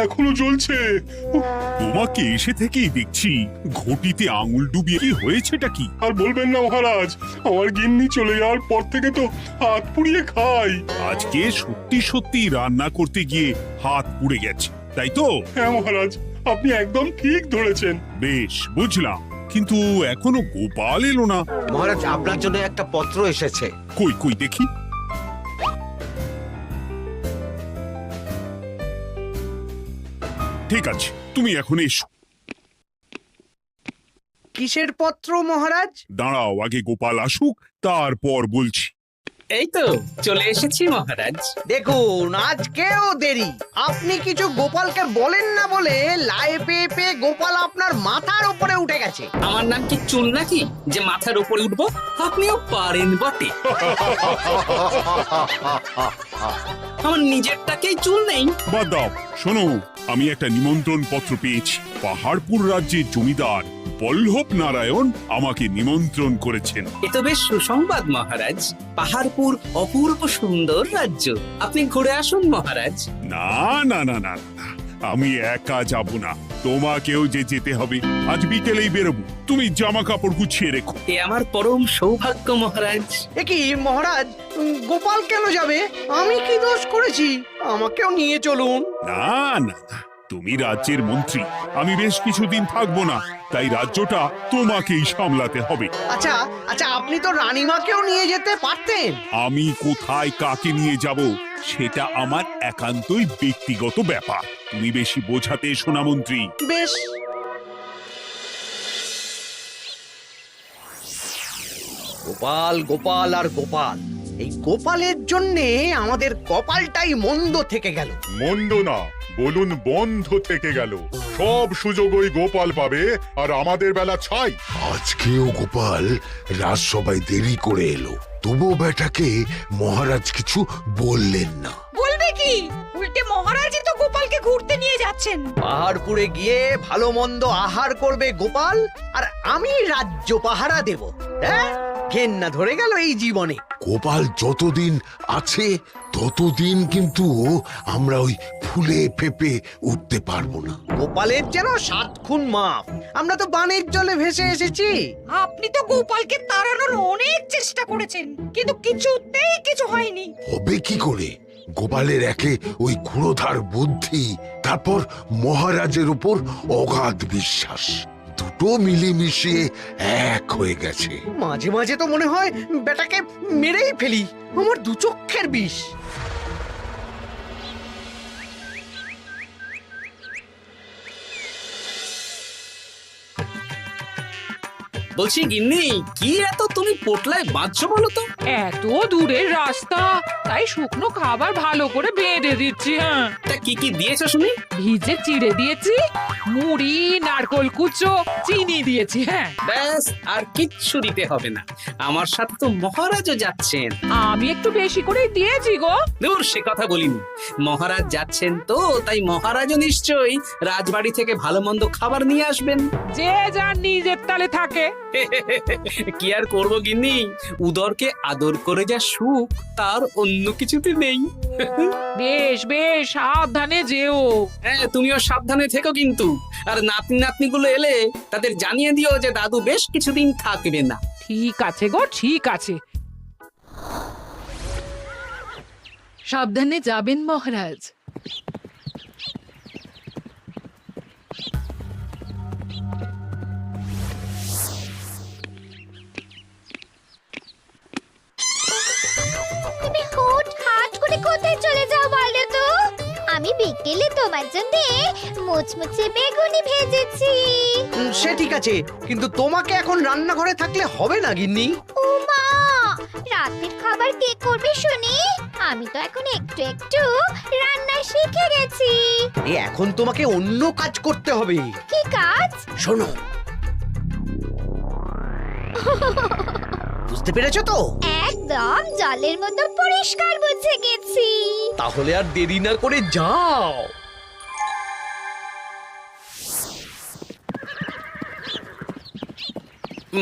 এখনো জ্বলছে। তোমাকে এসে থেকেই দেখছি ঘটিতে আঙুল ডুবিয়ে কি হয়েছেটা কি? আর বলবেন না মহারাজ, আমার গিন্নি চলে যাওয়ার পর থেকে তো হাত পুড়িয়ে খাই। আজকে সত্যি সত্যি রান্না করতে গিয়ে হাত পুড়ে গেছে, তাই তো? হ্যাঁ মহারাজ, আপনি একদম ঠিক ধরেছেন। বেশ, বুঝলাম, কিন্তু এখনো গোপাল এলো না। মহারাজ, আপনার জন্য একটা পত্র এসেছে। কই কই দেখি। ঠিক আছে, তুমি এখন এসো। কিসের পত্র মহারাজ? দাঁড়াও, আগে গোপাল আসুক, তারপর বলছি। এই তো চলে এসেছি মহারাজ। দেখুন, আজকেও দেরি। আপনি কিছু গোপালকে বলেন না বলে লাই পেয়ে পেয়ে গোপাল আপনার মাথার উপরে উঠে গেছে। আমার নাম কি চুল নাকি যে মাথার উপরে উঠবো? আপনিও পারেন বটে। আমার নিজেরটাকেই চুল নেই। বাদ দাও, শোনো, আমি একটা নিমন্ত্রণ পত্র পেয়েছি। পাহাড়পুর রাজ্যের জমিদার বল্লভ নারায়ণ আমাকে নিমন্ত্রণ করেছেন। এ তো বেশ সুসংবাদ মহারাজ। পাহাড়পুর অপূর্ব সুন্দর রাজ্য, আপনি ঘুরে আসুন মহারাজ। না না না না না, আমি একা যাব না, তোমাকেও যে যেতে হবে। আজ বিকেলেই বেরোবো, তুমি জামা কাপড় গুছিয়ে রেখো। এ আমার পরম সৌভাগ্য মহারাজ। এ কি মহারাজ, গোপাল কেন যাবে? আমি কি দোষ করেছি? আমাকেও নিয়ে চলুন। না না না, তুমি রাজ্যের মন্ত্রী, আমি বেশ কিছুদিন থাকবো না, তাই রাজ্যটা তোমাকেই সামলাতে হবে। আচ্ছা আচ্ছা, আপনি তো রানীমাকেও নিয়ে যেতে পারতেন। আমি কোথায় কাকে নিয়ে যাব সেটা আমার একান্তই ব্যক্তিগত ব্যাপার। তুমি বেশি বোঝাতে এসো না মন্ত্রী। বেশ। গোপাল গোপাল আর গোপাল, এই গোপালের জন্যে আমাদের কপালটাই মন্দ থেকে গেল। মন্দ না, বলুন বন্ধ থেকে গেল। সব সুযোগ ওই গোপাল পাবে, আর আমাদের বেলা ছাই। আজকেও গোপাল রাজসভায় দেরি করে এলো, তবুও বেটাকে মহারাজ কিছু বললেন না। বলবে কি? উল্টে মহারাজই তো গোপালকে ঘুরতে নিয়ে যাচ্ছেন। পাহাড়পুরে গিয়ে ভালো মন্দ আহার করবে গোপাল, আর আমি রাজ্য পাহারা দেব। হ্যাঁ, ঘেন্না ধরে গেল এই জীবনে। গোপাল যতদিন আছে ততদিন কিন্তু আমরা ওই ফুলে ফেপে উঠতে পারবো না। গোপালের যেন 7 খুন মাফ। আমরা তো বানের জলে ভেসে এসেছি। আপনি তো গোপালকে তাড়ানোর অনেক চেষ্টা করেছেন, কিন্তু কিছুতেই কিছু হয়নি। হবে কি করে? গোপালের একে ওই ক্ষুরোধার বুদ্ধি, তারপর মহারাজের উপর অগাধ বিশ্বাস, দুটো মিলেমিশে এক হয়ে গেছে। মাঝে মাঝে তো মনে হয় বেটাকে মেরেই ফেলি। আমার দু চক্ষের বিষ। বলছি গিন্নি, কি এত তুমি পোটলায় বাঁধছো বলো তো? এত দূরের রাস্তা, তাই শুকনো খাবার ভালো করে বেঁধে দিচ্ছি। হ্যাঁ, তা কি কি দিয়েছো শুনি? ভিজে চিড়ে দিয়েছি, মুড়ি, নারকোল কুচো, চিনি দিয়েছি। হ্যাঁ, ব্যাস, আর কিচ্ছু দিতে হবে না। আমার সাথে তো মহারাজও যাচ্ছেন। আমি একটু বেশি করে দিয়েছি গো। দূর, সে কথা বলিনি। মহারাজ যাচ্ছেন তো, তাই মহারাজও নিশ্চয়ই রাজবাড়ি থেকে ভালো মন্দ খাবার নিয়ে আসবেন। যে যার নিজের তালে থাকে। কি আর করবো গিন্নি, উদরকে আদর করে যা সুখ, তার অন্য কিছুতে নেই। বেশ বেশ, সাবধানে যেও। হ্যাঁ, তুমিও সাবধানে থেকো কিন্তু। আর নাতনি নাতনিগুলো এলে তাদের জানিয়ে দিও যে দাদু বেশ কিছুদিন থাকবে না। ঠিক আছে গো, ঠিক আছে। সাবধানে যাবেন মহারাজ। তুমি হুটহাট করে কোথায় চলে যাও বলো তো? আমি বিকেলে তোমার জন্য মুচমুচে বেগুনি ভেজেছি। সে ঠিক আছে, কিন্তু তোমাকে এখন রান্নাঘরে থাকলে হবে না গিন্নি। ও মা, রাতের খাবার কে করবে শুনি? আমি তো এখন একটু একটু রান্না শিখে গেছি। এখন তোমাকে অন্য কাজ করতে হবে। কি কাজ? শোনো, বুঝতে পেরেছো তো? একদম জলের মতো পরিষ্কার বুঝে গেছি। তাহলে আর দেরি না করে যাও।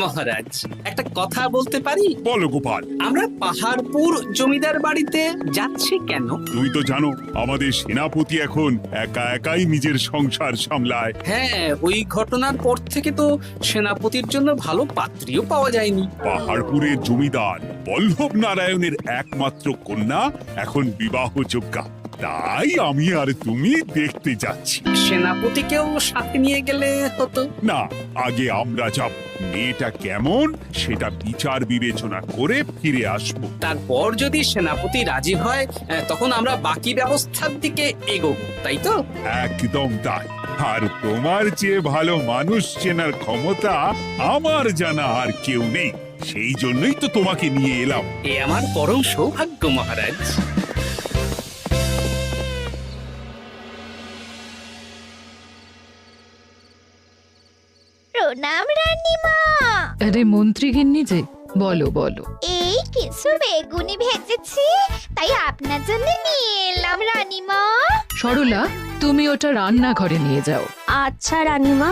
মহারাজ একটা কথা বলতে পারি? বলো গোপাল। আমরা পাহাড়পুর জমিদার বাড়িতে যাচ্ছি কেন? তুমি তো জানো আমাদের সেনাপতি এখন একা একাই নিজের সংসার সামলায়। হ্যাঁ, ওই ঘটনার পর থেকে তো সেনাপতির জন্য ভালো পাত্রীও পাওয়া যায়নি। পাহাড়পুরের জমিদার বল্লভ নারায়ণের একমাত্র কন্যা এখন বিবাহযোগ্যা, তাই আমি আর তুমি দেখতে যাচ্ছি। সেনাপতিকেও সাথে নিয়ে গেলে হতো। না, আগে আমরা যাব, মেয়েটা কেমন সেটা বিচার বিবেচনা করে ফিরে আসবো। তারপর যদি সেনাপতি রাজি হয় তখন আমরা বাকি ব্যবস্থার দিকে এগোবো, তাই তো? একদম তাই। আর তোমার চেয়ে ভালো মানুষ চেনার ক্ষমতা আমার জানা আর কেউ নেই, সেই জন্যই তো তোমাকে নিয়ে এলাম। এ আমার পরম সৌভাগ্য মহারাজ। প্রণাম রানীমা। আরে মন্ত্রী গিন্নি যে, বলো বলো। এই কিছু বেগুনি ভেজেছি, তাই আপনার জন্য নিয়ে এলাম রানীমা। সরলা, তুমি ওটা রান্নাঘরে নিয়ে যাও। আচ্ছা রানীমা।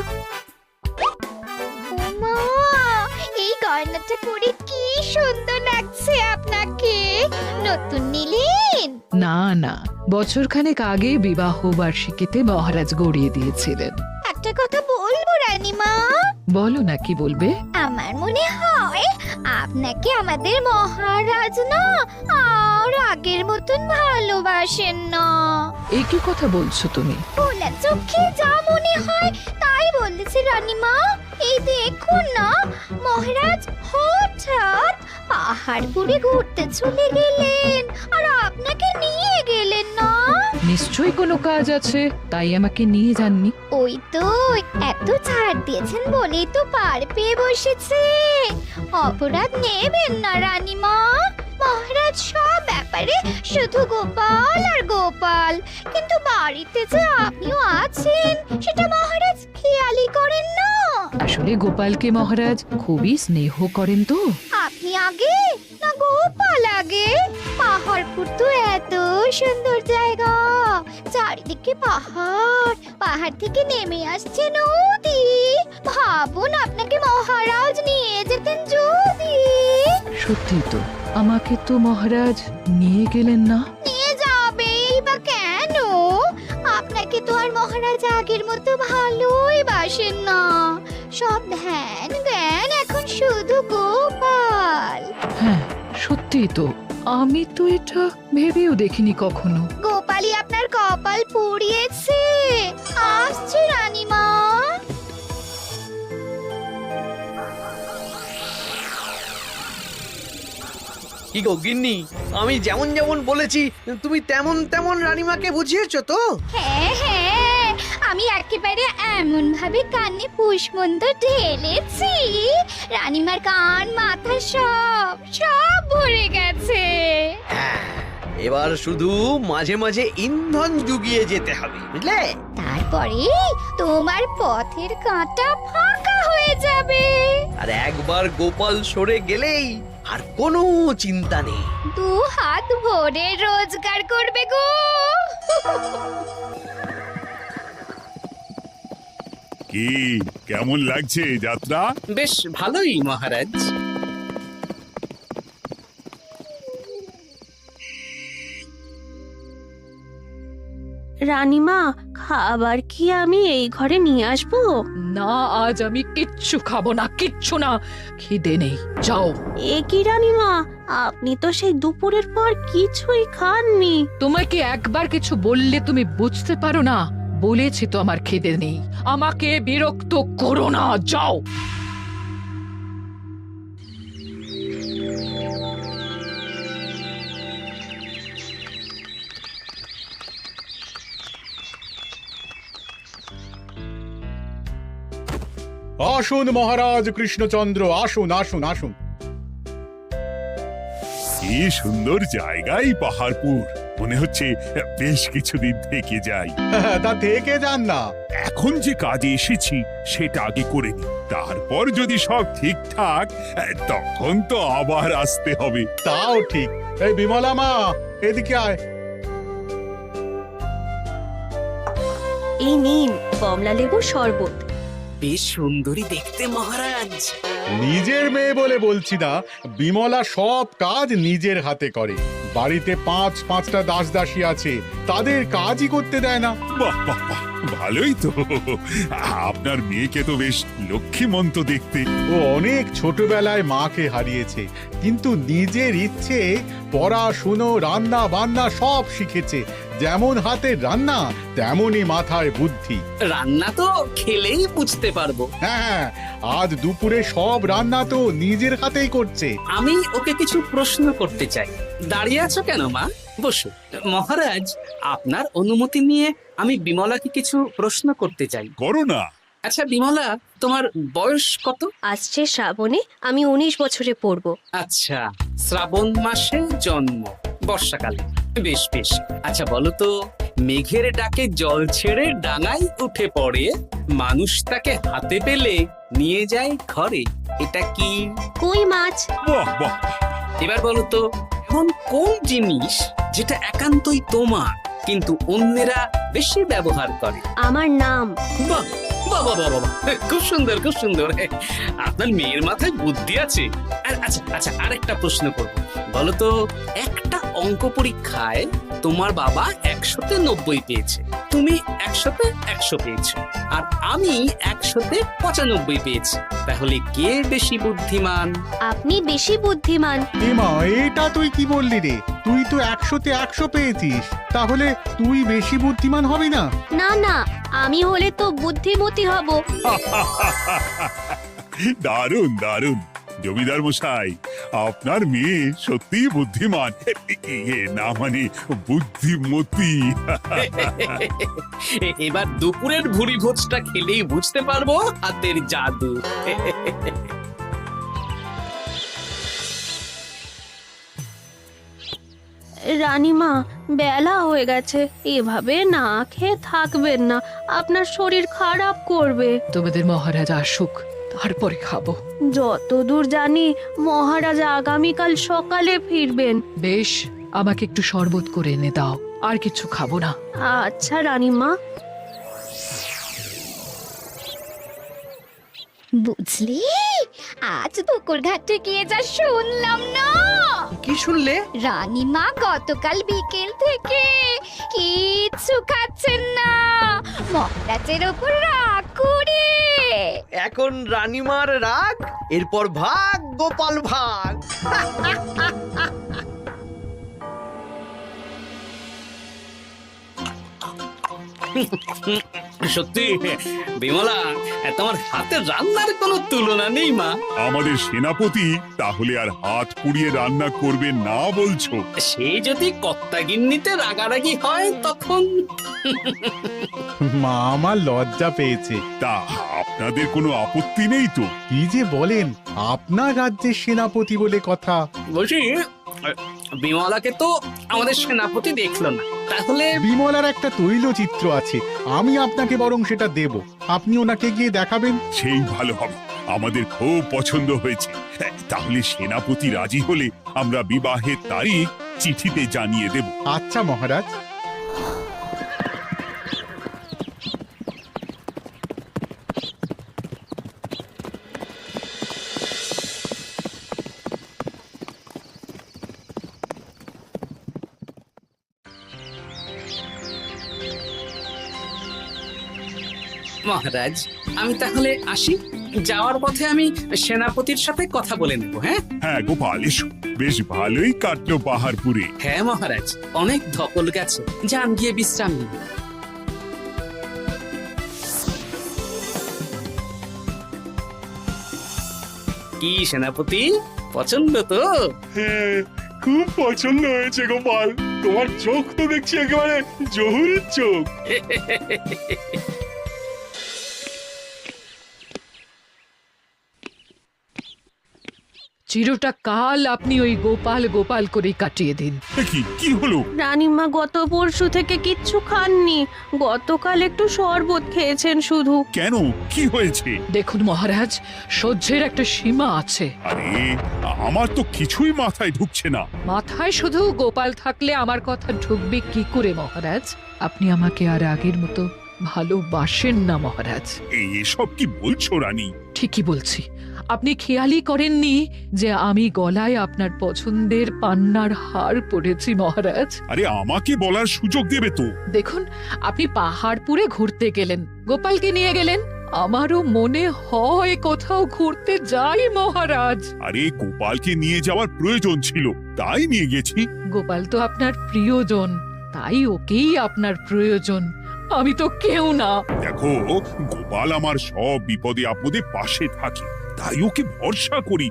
ওমা, এই গয়নাটা পরে কি সুন্দর লাগছে আপনাকে। নতুন নিলেন? না না, বছরখানেক আগে বিবাহ বার্ষিকীতে মহারাজ গড়িয়ে দিয়েছিলেন। একটা কথা বলবো রানীমা? বলো না, কি বলবে? আমার মনে হয় আপনাকে আমাদের মহারাজ না আর আগের মতন ভালোবাসেন না। এই কি কথা বলছো তুমি? খোলা চোখে যা মনে হয় তাই বলেছে রানীমা। এই দেখুন না, মহারাজ হঠাৎ পাহাড়পুরে ঘুরতে চলে গেলেন আর আপনাকে নিয়ে গেলেন না। নিশ্চয়ই কোনো কাজ আছে, তাই আমাকে নিয়ে যাননি। ওই তো, এত ছাড় দিয়েছেন বলেই তো পার পেয়ে বসেছে। অপরাধ নেবেন না রানীমা। মহারাজ সব ব্যাপারে শুধু গোপাল আর গোপাল, কিন্তু বাড়িতে যে আপনিও আছেন সেটা মহারাজ খেয়ালই করেন না। আসলে গোপালকে মহারাজ খুবই স্নেহ করেন তো। আপনি আগে না গোপাল আগে? পাহাড়পুর তো এত সুন্দর জায়গা, চারিদিকে পাহাড়, পাহাড় থেকে নেমে আসছে নদী। ভাবুন আপনাকে মহারাজ নিয়ে যেতেন যদি। সত্যি তো, আমাকে তো মহারাজ নিয়ে গেলেন না। নিয়ে যাবেই বা কেন? আপনাকে তো আর মহারাজ আগের মতো ভালোই বাসেন না। সব ধ্যান জ্ঞান এখন শুধু গোপাল। হ্যাঁ সত্যি তো, আমি তো এটা ভেবেও দেখিনি কখনো। গোপালই আপনার কপাল পুড়িয়েছে। আসছে রানীমা। কি গো গিন্নি, আমি যেমন যেমন বলেছি তুমি তেমন তেমন রানীমাকে বুঝিয়েছো তো? হ্যাঁ হ্যাঁ, আমি একেবারে এমন ভাবে কানে পুষ্পন্ত ঢেলেছি, রানীমার কান মাথা সব সব ভরে গেছে। এবার শুধু মাঝে মাঝে ইন্ধন জুগিয়ে যেতে হবে, বুঝলে? তারপরে তোমার পথের কাঁটা ফাঁকা হয়ে যাবে। আর একবার গোপাল সরে গেলেই আর কোনো চিন্তা নেই। দু হাত ভরে রোজগার করবে গো। কি কেমন লাগছে যাত্রা? বেশ ভালোই মহারাজ। রানীমা, খাবার কি আমি এই ঘরে নিয়ে আসবো? না, আজ আমি কিচ্ছু খাবো না, কিচ্ছু না, খিদে নেই, যাও। এ কি রানীমা, আপনি তো সেই দুপুরের পর কিছুই খাননি। তোমাকে একবার কিছু বললে তুমি বুঝতে পারো না? বলেছি তো আমার খিদে নেই, আমাকে বিরক্ত করো না, যাও। আসুন মহারাজ কৃষ্ণচন্দ্র, আসুন আসুন আসুন। কি সুন্দর জায়গায় পাহাড়পুর, মনে হচ্ছে বেশ কিছুদিন থেকে যাই। তা থেকে যান না। এখন যে কাজে এসেছি সেটা আগে করে নি, তারপর যদি সব ঠিকঠাক তখন তো আবার আসতে হবে। তাও ঠিক। এই বিমলা মা, এদিকে আয়। এই নিন কমলা লেবুর শরবত। বেশ সুন্দরী দেখতে মহারাজ। নিজের মেয়ে বলে বলছি না, বিমলা সব কাজ নিজের হাতে করে। বাড়িতে পাঁচটা দাসী আছে, তাদের কাজই করতে দেয় না। বাহ বাহ বাহ, ভালোই তো। আপনার মেয়েকে তো বেশ লক্ষ্মীমন্ত দেখতে। ও অনেক ছোটবেলায় মাকে হারিয়েছে, কিন্তু নিজের ইচ্ছে পড়াশুনো রান্না বান্না সব শিখেছে। যেমন হাতের রান্না তেমনই মাথায় বুদ্ধি। রান্না তো খেলেই বুঝতে পারবো। হ্যাঁ, আজ দুপুরে সব রান্না তো নিজের হাতেই করছে। আমি ওকে কিছু প্রশ্ন করতে চাই। দাঁড়িয়ে আছো কেন মা? বসো। মহারাজ, আপনার অনুমতি নিয়ে আমি বিমলাকে কিছু প্রশ্ন করতে চাই। করো না। আচ্ছা বিমলা, তোমার বয়স কত? আসছে শ্রাবণে আমি 19 বছরে পড়ব। আচ্ছা, শ্রাবণ মাসে জন্ম, বর্ষাকালে। বেশ বেশ। আচ্ছা বলো তো, মেঘের ডাকে জল ছেড়ে ডাঙায় উঠে পড়ে, মানুষ তাকে হাতে পেলে নিয়ে যায় ঘরে, এটা কি? কই মাছ। বাহ বাহ, এবার বলো তো, এমন কোন জিনিস যেটা একান্তই তোমার কিন্তু অন্যেরা বেশি ব্যবহার করে? আমার নাম। বাহ বাহ বাহ বাহ বাহ, খুব সুন্দর খুব সুন্দর। আপনার মেয়ের মাথায় বুদ্ধি আছে। আচ্ছা আচ্ছা, আরেকটা প্রশ্ন করব। বলো তো, একটা অঙ্ক পরীক্ষায় তোমার বাবা 100-তে 90 পেয়েছে, তুমি 100-তে 100 পেয়েছো, আর আমি 100-তে 95 পেয়েছি। তাহলে কে বেশি বুদ্ধিমান? আপনি বেশি বুদ্ধিমান। এমা, এটা তুই কি বললি রে? তুই তো 100-তে 100 পেয়েছিস, তাহলে তুই বেশি বুদ্ধিমান হবি না? না না, আমি হলে তো বুদ্ধিমতী হব। দারুণ দারুণ। জমিদার মশাই, আপনার মেয়ে সত্যিই বুদ্ধিমান, না মানে বুদ্ধিমতী। এবার দুপুরের ভুরি ভোজটা খেলেই বুঝতে পারবো হাতের জাদু। রানীমা, বেলা হয়ে গেছে, এভাবে না খেয়ে থাকবেন না, আপনার শরীর খারাপ করবে। তোমাদের মহারাজ আসুক, তারপরে খাবো। যতদূর জানি মহারাজ আগামীকাল সকালে ফিরবেন। বেশ, আমাকে একটু শরবত করে এনে দাও, আর কিছু খাবো না। আচ্ছা রানীমা। বুঝলি, আজ পুকুর ঘাটে গিয়ে যা শুনলাম না। কি শুনলে? রানীমা গতকাল বিকেল থেকে কিচ্ছু খাচ্ছেন না, মহারাজের ওপর রাগ করে। এখন রানীমার রাগ, এরপর ভাগ গোপাল ভাগ। সত্যি বিমলা, তোমার হাতের রান্নার কোনো তুলনা নেই মা। আমাদের সেনাপতি তাহলে আর হাত পুড়িয়ে রান্না করবে না বলছো? সে যদি কর্তাগিন্নিতে রাগারাগি হয় তখন। মা আমার লজ্জা পেয়েছে। তা আপনাদের কোনো আপত্তি নেই তো? কি যে বলেন, আপনার রাজ্যের সেনাপতি বলে কথা। বলছি, বিমলাকে তো আমাদের সেনাপতি দেখলো না, তাহলে? বিমলার একটা তৈলচিত্র আছে, আমি আপনাকে বরং সেটা দেব, আপনি ওনাকে গিয়ে দেখাবেন। সেই ভালো হবে, আমাদের খুব পছন্দ হয়েছে। তাহলে সেনাপতি রাজি হলে আমরা বিবাহের তারিখ চিঠিতে জানিয়ে দেব। আচ্ছা মহারাজ। মহারাজ, আমি তাহলে আসি। যাওয়ার পথে আমি সেনাপতির সাথে কথা বলে নেব। হ্যাঁ হ্যাঁ গোপাল, এসো। বেশ ভালোই কাটলো পাহাড়পুরে। হ্যাঁ মহারাজ, অনেক ধকল গেছে, যান গিয়ে বিশ্রাম নিন। কি সেনাপতি, পছন্দ তো? হ্যাঁ, খুব পছন্দ হয়েছে গোপাল। তোমার চোখ তো দেখছি একেবারে জহুরের চোখ। চিরটা কাল আপনি ওই গোপাল গোপাল করেই কাটিয়ে দিন। কি হলো? রানীমা গত পরশু থেকে কিচ্ছু খাননি, গতকাল একটু শরবত খেয়েছেন শুধু। কেন, কি হয়েছে? দেখুন মহারাজ, সহ্যের একটা সীমা আছে। আরে আমার তো কিছুই মাথায় ঢুকছে না। মাথায় শুধু গোপাল থাকলে আমার কথা ঢুকবে কি করে মহারাজ? আপনি আমাকে আর আগের মতো ভালোবাসেন না মহারাজ। এসব কি বলছো রানী? ঠিকই বলছি। আপনি খেয়ালই করেননি যে আমি গলায় আপনার পছন্দের পান্নার হার পরেছি মহারাজ। আরে আমাকে বলার সুযোগ দেবে তো। দেখুন, আপনি পাহাড়পুরে ঘুরতে গেলেন, গোপালকে নিয়ে গেলেন। আমারও মনে হয় কোথাও ঘুরতে যাই মহারাজ। আরে গোপালকে নিয়ে যাওয়ার প্রয়োজন ছিল, তাই নিয়ে গেছি। গোপাল তো আপনার প্রিয়জন, তাই ওকেই আপনার প্রয়োজন। আমি তো কেউ না। দেখো, গোপাল আমার সব বিপদে আপদে পাশে থাকে, তাই ওকে ভরসা করি।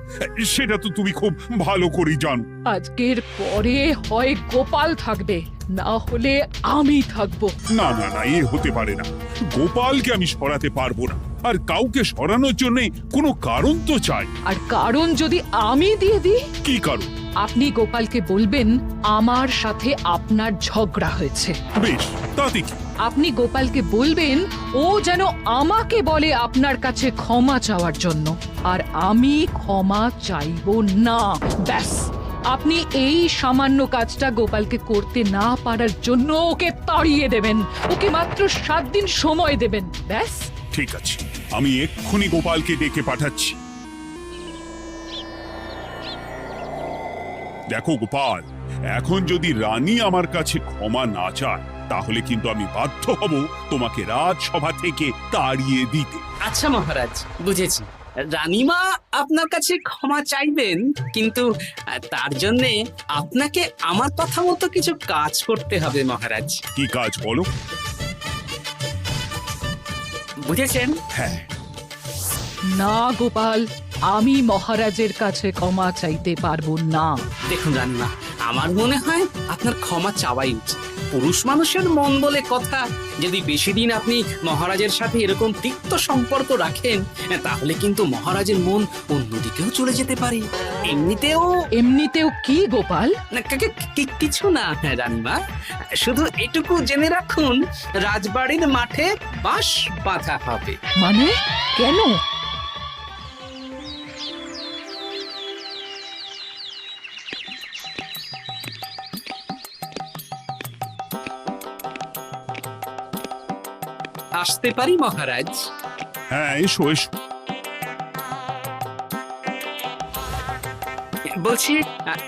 সেটা তো তুমি খুব ভালো করে জানো। আজকের পরে হয় গোপাল থাকবে, না হলে আমি থাকবো। না না না, এ হতে পারে না। গোপালকে আমি সরাতে পারবো না, আর কাউকে সরানোর জন্য কোনো কারণ তো চাই। আর কারণ যদি আমি দিয়ে দিই? কি কারণ? আপনি গোপালকে বলবেন আমার সাথে আপনার ঝগড়া হয়েছে। বেশ, তাতে কি? আপনি গোপালকে বলবেন ও যেন আমাকে বলে আপনার কাছে ক্ষমা চাওয়ার জন্য, আর আমি ক্ষমা চাইবো না। ব্যাস, আপনি এই সামান্য কাজটা গোপালকে করতে না পারার জন্য ওকে তাড়িয়ে দেবেন। ওকে মাত্র 7 দিন সময় দেবেন। ব্যাস। ঠিক আছে, আমি এক্ষুনি গোপালকে ডেকে পাঠাচ্ছি। দেখো গোপাল, এখন যদি রানী আমার কাছে ক্ষমা না চায়, তাহলে কিন্তু আমি বাধ্য হব তোমাকে রাজসভা থেকে তাড়িয়ে দিতে। আচ্ছা মহারাজ, বুঝেছি। রানীমা আপনার কাছে ক্ষমা চাইবেন, কিন্তু তার জন্য আপনাকে আমার কথা মতো কিছু কাজ করতে হবে মহারাজ। কি কাজ বলো? বুঝেছেন? হ্যাঁ। না গোপাল, আমি মহারাজের কাছে ক্ষমা চাইতে পারবো না। দেখুন রানীমা, আমার মনে হয় আপনার ক্ষমা চাওয়াই উচিত। পুরুষ মানুষের মন বলে কথা, যদি বেশি দিন আপনি মহারাজের সাথে এরকম তিক্ত সম্পর্ক রাখেন, তাহলে কিন্তু মহারাজের মন অন্যদিকেও চলে যেতে পারে। এমনিতেও কি গোপাল? কিছু না রানীমা, শুধু এটুকু জেনে রাখুন, রাজবাড়ির মাঠে বাঁশ বাঁধা হবে। মানে কেন? আসতে পারি মহারাজ? হ্যাঁ, এসো এসো। বলছি,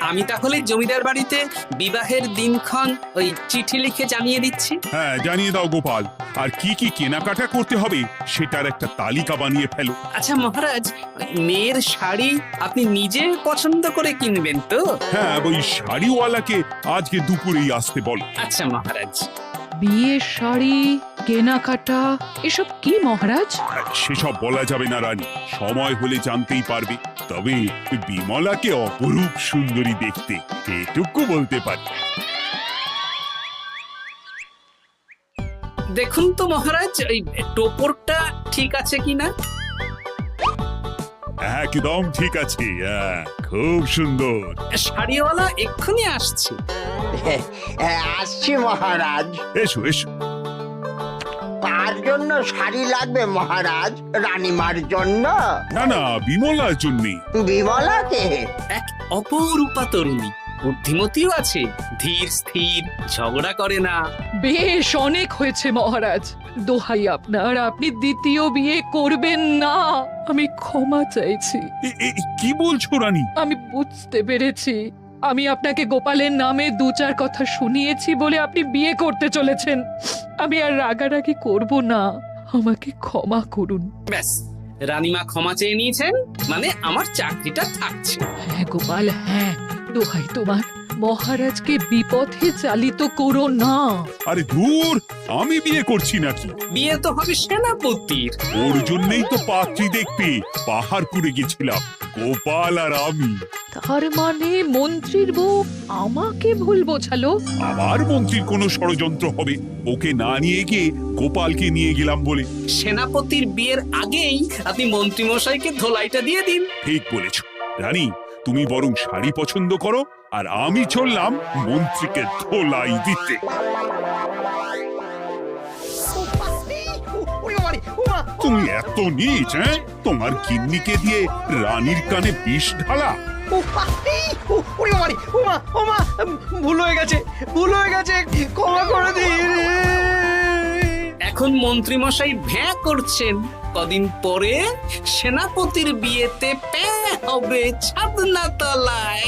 আমি তাহলে জমিদার বাড়িতে বিবাহের দিনক্ষণ ওই চিঠি লিখে জানিয়ে দিচ্ছি। হ্যাঁ, জানিয়ে দাও গোপাল। আর কি কি কেনাকাটা করতে হবে সেটার একটা তালিকা বানিয়ে ফেলো। আচ্ছা মহারাজ, মেয়ের শাড়ি আপনি নিজে পছন্দ করে কিনবেন তো? হ্যাঁ, ওই শাড়িওয়ালাকে আজকে দুপুরেই আসতে বলো। আচ্ছা মহারাজ। বিয়ের শাড়ি, কেনাকাটা, এসব কি মহারাজ? সেসব বলা যাবে না রানী, সময় হলে জানতেই পারবে। তবে বিমলাকে অপরূপ সুন্দরী দেখতে, এটুকু বলতে পারি। দেখুন তো মহারাজ, ওই টোপরটা ঠিক আছে কিনা? একদম ঠিক আছে, খুব সুন্দর। শাড়িওয়ালা এক্ষুনি আসছে। আসছি মহারাজ। এসো এসো। তার জন্য শাড়ি লাগবে মহারাজ? রানীমার জন্য? না না, বিমলার জন্য। বিমলাকে? এক অপরূপা তরুণী, বুদ্ধিমতীও আছে, ধীর স্থির, ঝগড়া করে না। বেশ, অনেক হয়েছে মহারাজ। দোহাই আপনার, আপনি দ্বিতীয় বিয়ে করবেন না। আমি ক্ষমা চাইছি। কি বলছো রানী? আমি বুঝতে পেরেছি, আমি আপনাকে গোপালের নামে 2-4 কথা শুনিয়েছি বলে আপনি বিয়ে করতে চলেছেন। আমি আর রাগারাগি করব না, আমাকে ক্ষমা করুন। ব্যাস, রানীমা ক্ষমা চেয়ে নিয়েছেন, মানে আমার চাকরিটা থাকছে। হ্যাঁ গোপাল, হ্যাঁ, দোহাই তোমার, মহারাজকে বিপথে চালিত করো না। আরে দূর, আমি বিয়ে করছি নাকি? বিয়ে তো হবে সেনাপতির। ওর জন্যই তো পাত্রী দেখতে পাহাড়পুরে গেছিলাম, গোপাল আর আমি। তার মানে মন্ত্রীর বউ আমাকে ভুল বোঝালো? আবার মন্ত্রীর কোনো ষড়যন্ত্র হবে, ওকে না নিয়ে গিয়ে গোপালকে নিয়ে গেলাম বলে। সেনাপতির বিয়ের আগেই আপনি মন্ত্রী মশাইকে ধোলাইটা দিয়ে দিন। ঠিক বলেছ রানী, তুমি বরং শাড়ি পছন্দ করো, আর আমি চললাম মন্ত্রীকে ধোলাই দিতে। তুমি এত নীচ, হ্যাঁ? তোমার গিন্নিকে দিয়ে রানীর কানে বিষ ঢালা। ভুল হয়ে গেছে, ক্ষমা করে দিন। এখন মন্ত্রীমশাই ভ্যাঁ করছেন, কদিন পরে সেনাপতির বিয়েতে প্যা হবে ছাদনা তলায়।